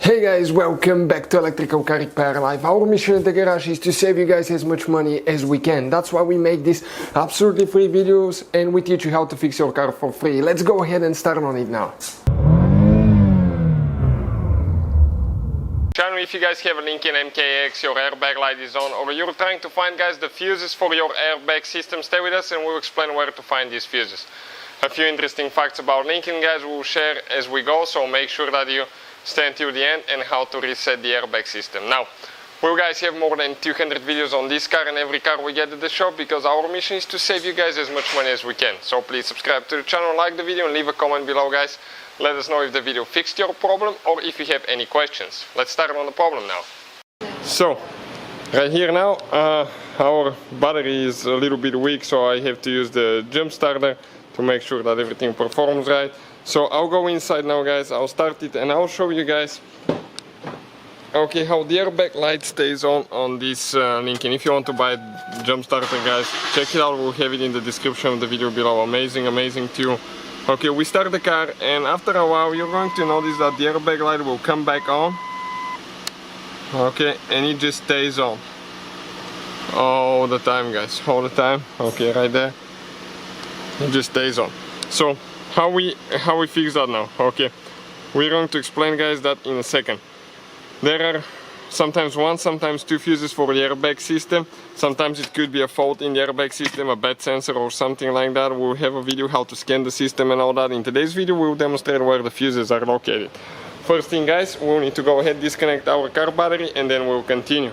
Hey guys, welcome back to Electrical Car Repair Live. Our mission in the garage is to save you guys as much money as we can. That's why we make these absolutely free videos and we teach you how to fix your car for free. Let's go ahead and start on it now. Channel, if you guys have a Lincoln MKX, your airbag light is on, or you're trying to find guys the fuses for your airbag system, stay with us and we'll explain where to find these fuses. A few interesting facts about Lincoln guys we'll share as we go, so make sure that you stay until the end, and how to reset the airbag system. Now, we guys have more than 200 videos on this car and every car we get at the shop, because our mission is to save you guys as much money as we can. So please subscribe to the channel, like the video and leave a comment below guys. Let us know if the video fixed your problem or if you have any questions. Let's start on the problem now. So, right here now, our battery is a little bit weak, so I have to use the jump starter to make sure that everything performs right. So I'll go inside now guys, I'll start it and I'll show you guys okay how the airbag light stays on this Lincoln. If you want to buy jump starter guys, check it out, we'll have it in the description of the video below. Amazing too. Okay, we start the car and after a while you're going to notice that the airbag light will come back on. Okay, and it just stays on all the time guys, all the time. Okay, right there, it just stays on. So how we fix that now? Okay, we're going to explain guys that in a second. There are sometimes one, sometimes two fuses for the airbag system. Sometimes it could be a fault in the airbag system, a bad sensor or something like that. We'll have a video how to scan the system and all that. In today's video we'll demonstrate where the fuses are located. First thing guys, we'll need to go ahead, disconnect our car battery and then we'll continue.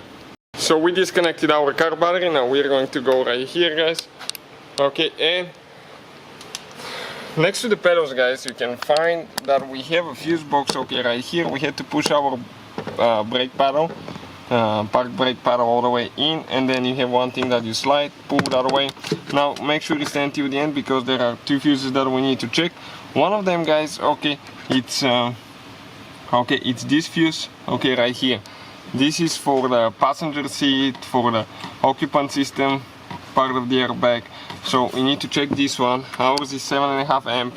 So we disconnected our car battery, now we're going to go right here guys. Okay, and next to the pedals guys, you can find that we have a fuse box. Okay, right here we had to push our brake paddle, park brake paddle all the way in, and then you have one thing that you slide, pull that away. Now make sure you stay until the end because there are two fuses that we need to check. One of them guys, okay, it's this fuse, okay, right here. This is for the passenger seat, for the occupant system, part of the airbag. So we need to check this one. Ours is 7.5 amp,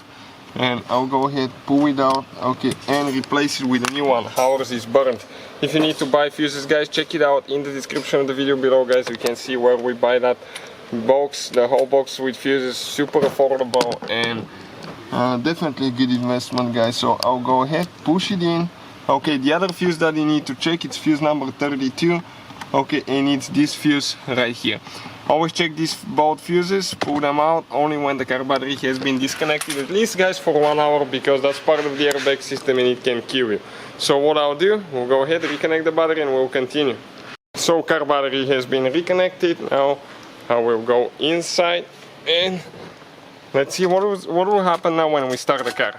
and I'll go ahead, pull it out, okay, and replace it with a new one. Ours is burnt. If you need to buy fuses guys, check it out in the description of the video below guys. You can see where we buy that box, the whole box with fuses, super affordable and definitely a good investment guys. So I'll go ahead, push it in. Okay, the other fuse that you need to check, it's fuse number 32. Okay, and it's this fuse right here. Always check these both fuses, pull them out only when the car battery has been disconnected, at least guys for 1 hour, because that's part of the airbag system and it can kill you. So what I'll do, we'll go ahead, reconnect the battery and we'll continue. So car battery has been reconnected. Now I will go inside and let's see what will happen now when we start the car.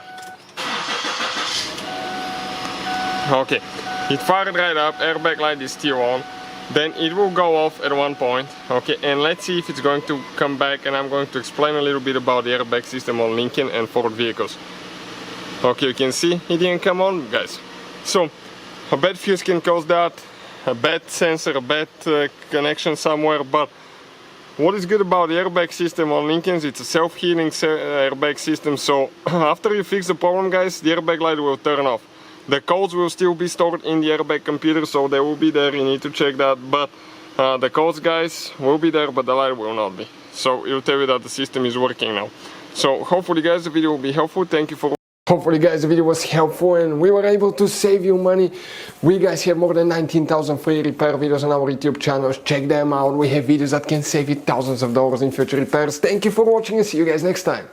Okay, it fired right up, airbag light is still on. Then it will go off at one point, okay, and let's see if it's going to come back, and I'm going to explain a little bit about the airbag system on Lincoln and Ford vehicles. Okay, you can see it didn't come on guys. So a bad fuse can cause that, a bad sensor, a bad connection somewhere, but what is good about the airbag system on Lincolns, it's a self-healing airbag system, so after you fix the problem guys, the airbag light will turn off. The codes will still be stored in the airbag computer, so they will be there, you need to check that, but the codes guys will be there, but the light will not be. So it'll tell you that the system is working now. So hopefully guys the video will be helpful. Thank you for Hopefully guys the video was helpful and we were able to save you money. We guys have more than 19,000 free repair videos on our YouTube channels. Check them out. We have videos that can save you thousands of dollars in future repairs. Thank you for watching and see you guys next time.